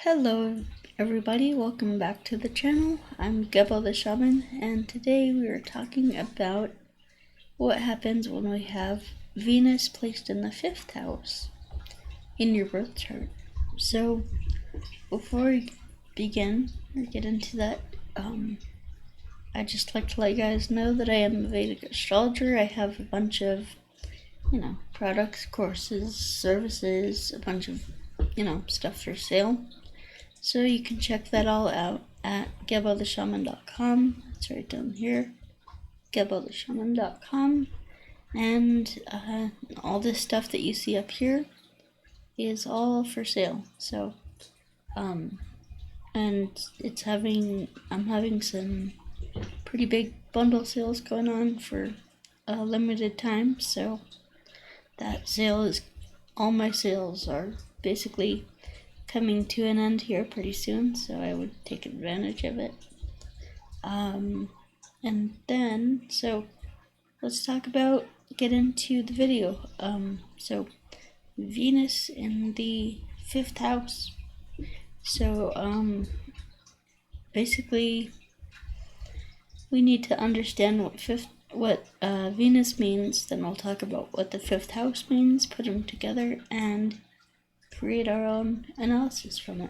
Hello everybody, welcome back to the channel. I'm Gebo the Shaman, and today we are talking about what happens when we have Venus placed in the 5th house in your birth chart. So before we begin or get into that, I'd just like to let you guys know that I am a Vedic astrologer. I have a bunch of, products, courses, services, a bunch of, stuff for sale. So you can check that all out at GeboTheShaman.com. It's right down here, GeboTheShaman.com. And all this stuff that you see up here is all for sale. So, and I'm having some pretty big bundle sales going on for a limited time. So that sale is, all my sales are basically coming to an end here pretty soon, so I would take advantage of it. And then, so let's get into the video. So Venus in the 5th house. So basically we need to understand what Venus means, then we'll talk about what the 5th house means, put them together, and create our own analysis from it.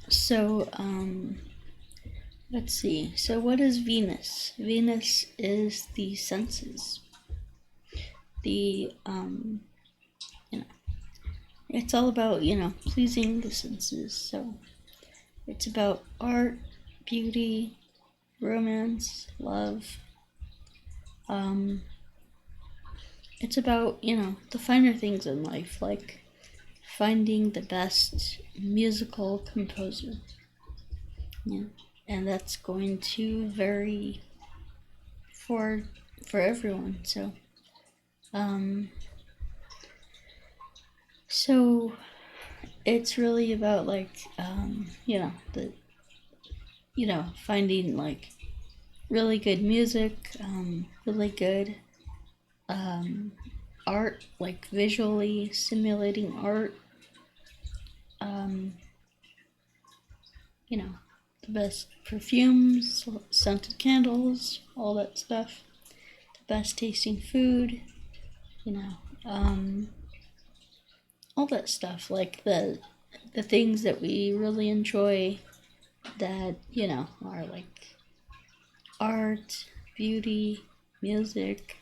So, let's see. So what is Venus? Venus is the senses. It's all about, pleasing the senses. So it's about art, beauty, romance, love. It's about, the finer things in life, like finding the best musical composer. Yeah. And that's going to vary for everyone. So so it's really about finding like really good music, really good art, like visually stimulating art, the best perfumes, scented candles, all that stuff, the best tasting food, all that stuff, like the things that we really enjoy that, are like art, beauty, music,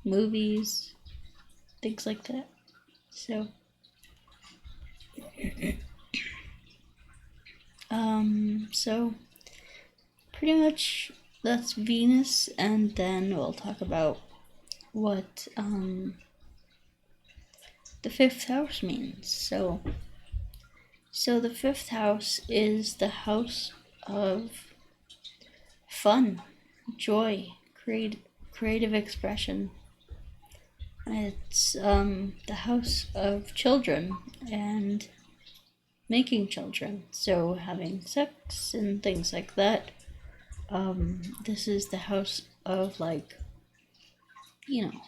movies, things like that. So so pretty much that's Venus, and then we'll talk about what the 5th house means. So the 5th house is the house of fun, joy, creative expression. It's the house of children and making children, so having sex and things like that. This is the house of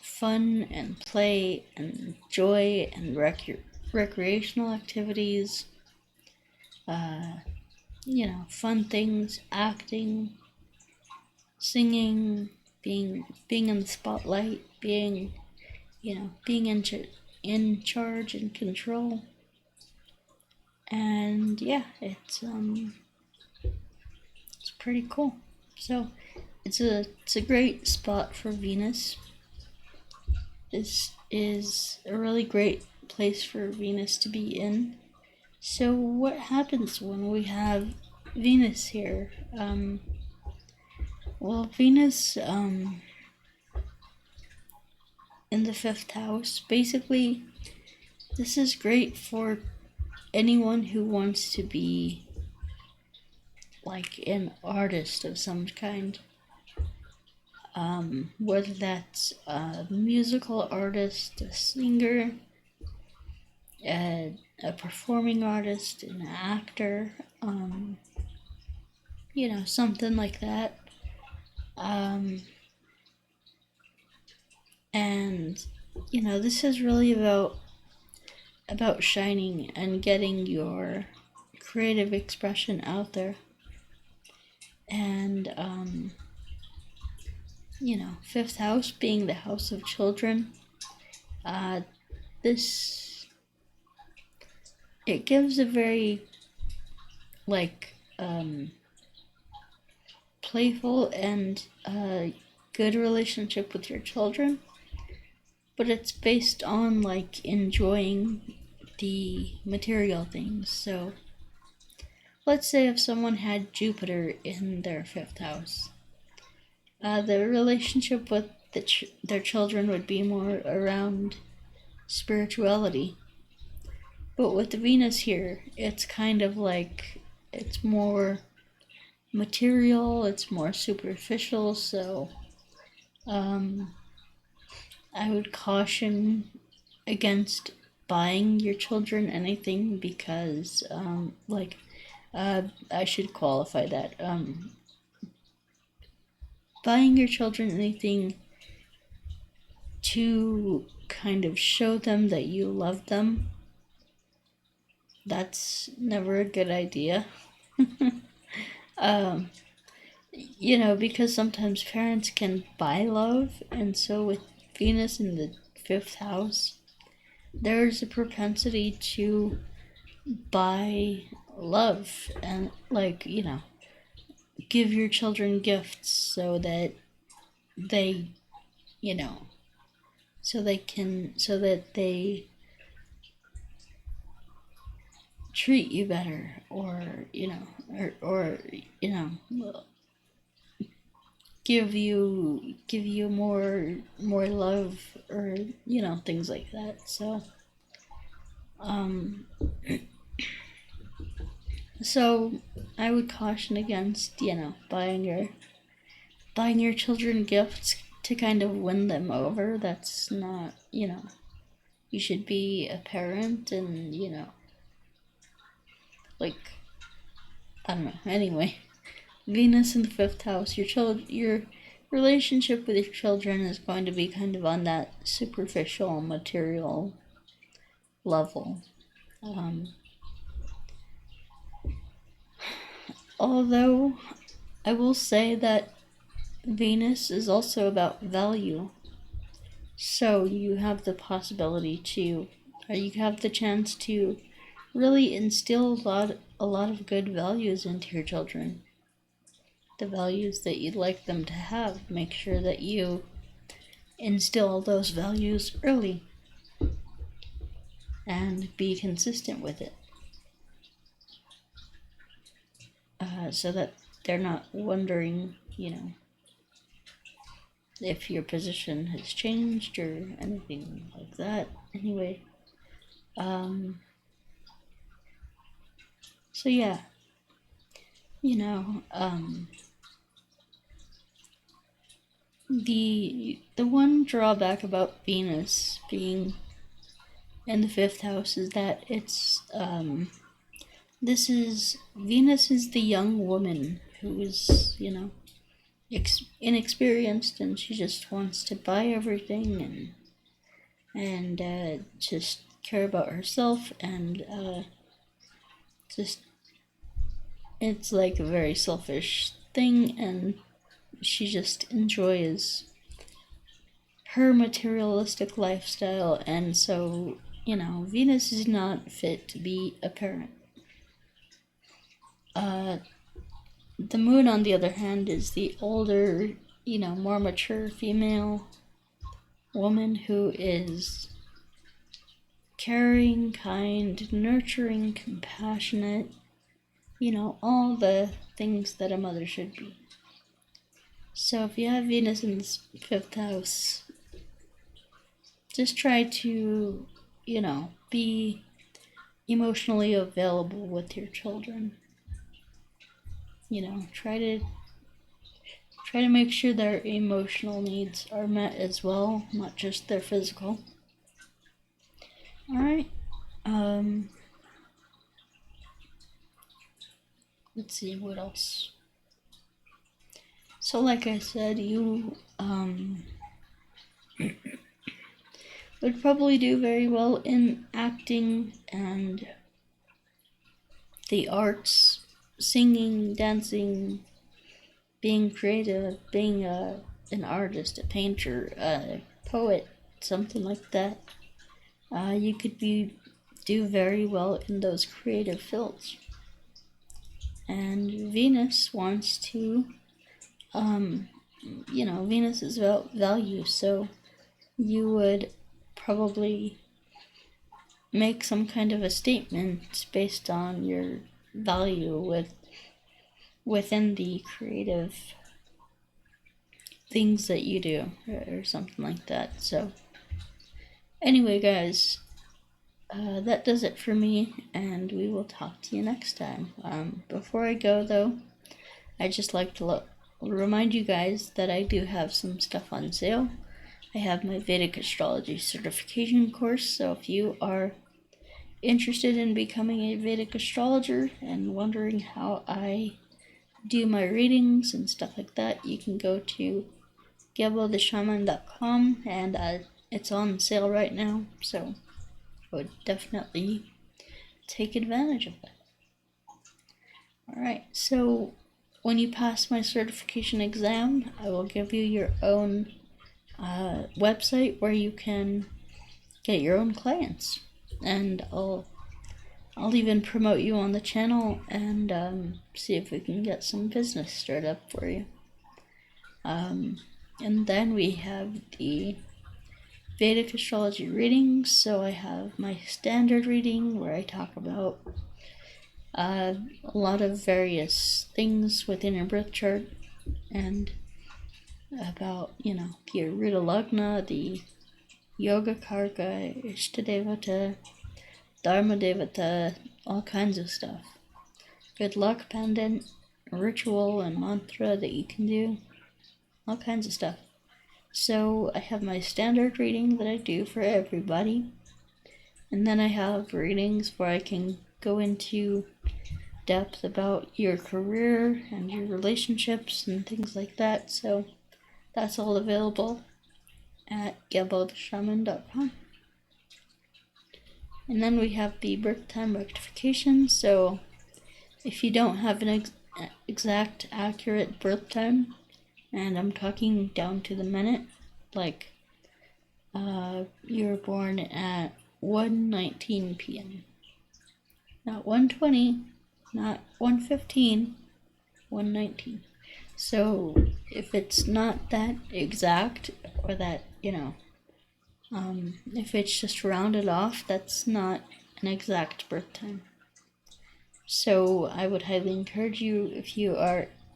fun and play and joy and recreational activities, fun things, acting, singing, being in the spotlight, being in charge and control. And yeah, it's pretty cool. So it's a great spot for Venus. This is a really great place for Venus to be in. So what happens when we have Venus here? Well, Venus in the 5th house, basically this is great for anyone who wants to be like an artist of some kind, whether that's a musical artist, a singer, a performing artist, an actor, something like that. And this is really about shining and getting your creative expression out there. And fifth house being the house of children, it gives a very playful and good relationship with your children, but it's based on enjoying the material things. So let's say if someone had Jupiter in their fifth house, the relationship with their children would be more around spirituality. But with the Venus here, it's kind of it's more material, it's more superficial, so I would caution against buying your children anything because, I should qualify that. Buying your children anything to kind of show them that you love them, that's never a good idea. Because sometimes parents can buy love, and so with Venus in the fifth house, there's a propensity to buy love and give your children gifts so that they so that they treat you better, or give you more love, or things like that. So so I would caution against buying your children gifts to kind of win them over. That's not, you should be a parent, and I don't know. Anyway, Venus in the fifth house, your relationship with your children is going to be kind of on that superficial material level. Although I will say that Venus is also about value. So you have the possibility to, or you have the chance to really instill a lot of good values into your children. The values that you'd like them to have. Make sure that you instill those values early and be consistent with it. So that they're not wondering, if your position has changed or anything like that. Anyway, so yeah, the one drawback about Venus being in the fifth house is that it's Venus is the young woman who is inexperienced, and she just wants to buy everything and just care about herself, and it's like a very selfish thing, and she just enjoys her materialistic lifestyle, and so Venus is not fit to be a parent. The moon, on the other hand, is the older, more mature female woman who is caring, kind, nurturing, compassionate, all the things that a mother should be. So if you have Venus in the fifth house, just try to, be emotionally available with your children. Try to make sure their emotional needs are met as well, not just their physical. Alright. Let's see, what else? So like I said, you would probably do very well in acting and the arts, singing, dancing, being creative, being an artist, a painter, a poet, something like that. You could do very well in those creative fields. And Venus wants to, Venus is about value, so you would probably make some kind of a statement based on your value within the creative things that you do, or something like that. So anyway, guys, that does it for me, and we will talk to you next time. Before I go, though, I'd just like to remind you guys that I do have some stuff on sale. I have my Vedic Astrology certification course, so if you are interested in becoming a Vedic astrologer and wondering how I do my readings and stuff like that, you can go to GeboTheShaman.com, and it's on sale right now, so I would definitely take advantage of that. Alright, so when you pass my certification exam, I will give you your own website where you can get your own clients, and I'll even promote you on the channel and see if we can get some business started up for you. And then we have the Vedic astrology readings. So I have my standard reading where I talk about a lot of various things within your birth chart, and about, the Aruda Lagna, the Yoga Karka, Ishtadevata, Dharma Devata, all kinds of stuff. Good luck pendant, ritual, and mantra that you can do, all kinds of stuff. So I have my standard reading that I do for everybody, and then I have readings where I can go into depth about your career and your relationships and things like that. So that's all available at GeboTheShaman.com. And then we have the birth time rectification. So if you don't have an exact accurate birth time, and I'm talking down to the minute, like you were born at 1:19 p.m. Not 1:20, not 1:15, 1:19. So if it's not that exact, or that, if it's just rounded off, that's not an exact birth time. So I would highly encourage you, if you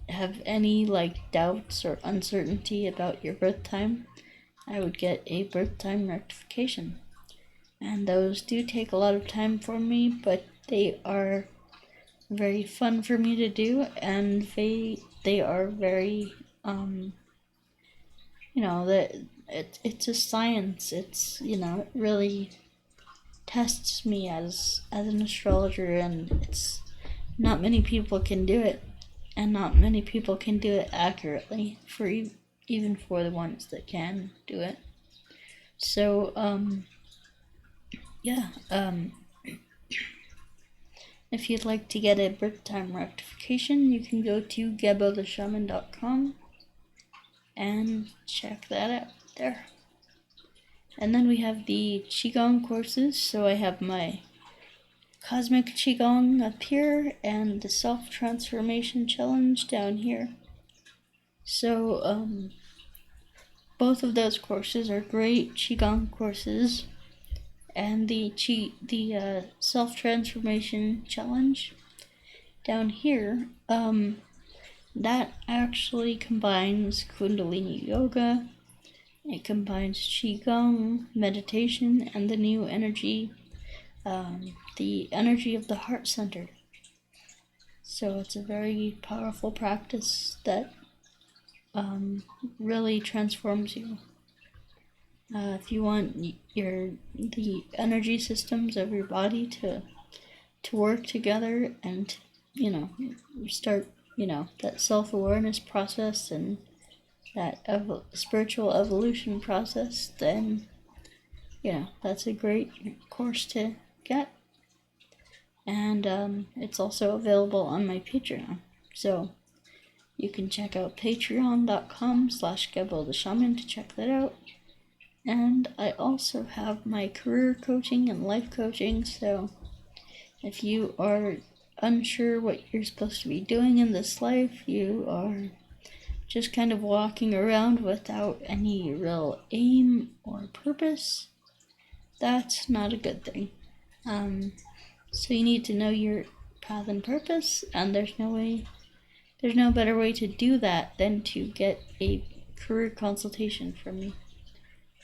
have any doubts or uncertainty about your birth time, I would get a birth time rectification. And those do take a lot of time for me, but they are very fun for me to do, and they are very that it's a science. It's it really tests me as an astrologer, and it's not many people can do it, and not many people can do it accurately, for even for the ones that can do it. So if you'd like to get a birth time rectification, you can go to GeboTheShaman.com and check that out there. And then we have the Qigong courses. So I have my Cosmic Qigong up here and the Self-Transformation Challenge down here. So both of those courses are great Qigong courses. And the Self-Transformation Challenge down here, that actually combines Kundalini Yoga, it combines Qigong, meditation, and the new energy, the energy of the heart center. So it's a very powerful practice that really transforms you. If you want the energy systems of your body to work together and start that self-awareness process and that spiritual evolution process, then that's a great course to get. And it's also available on my Patreon, so you can check out patreon.com/Gebo the Shaman to check that out. And I also have my career coaching and life coaching, so if you are unsure what you're supposed to be doing in this life, you are just kind of walking around without any real aim or purpose, that's not a good thing. So you need to know your path and purpose, and there's no better way to do that than to get a career consultation from me,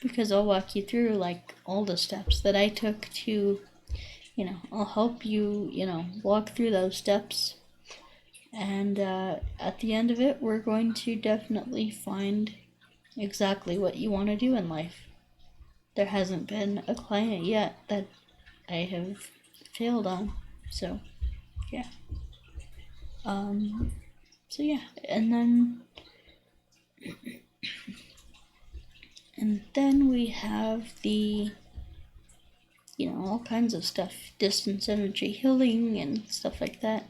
because I'll walk you through all the steps that I took to, I'll help you, walk through those steps. And at the end of it, we're going to definitely find exactly what you want to do in life. There hasn't been a client yet that I have failed on, so yeah. And then we have the all kinds of stuff, distance energy healing and stuff like that.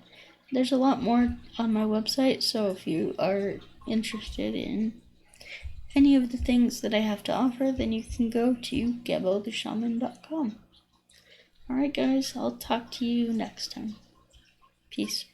There's a lot more on my website, so if you are interested in any of the things that I have to offer, then you can go to gebotheshaman.com. Alright guys, I'll talk to you next time. Peace.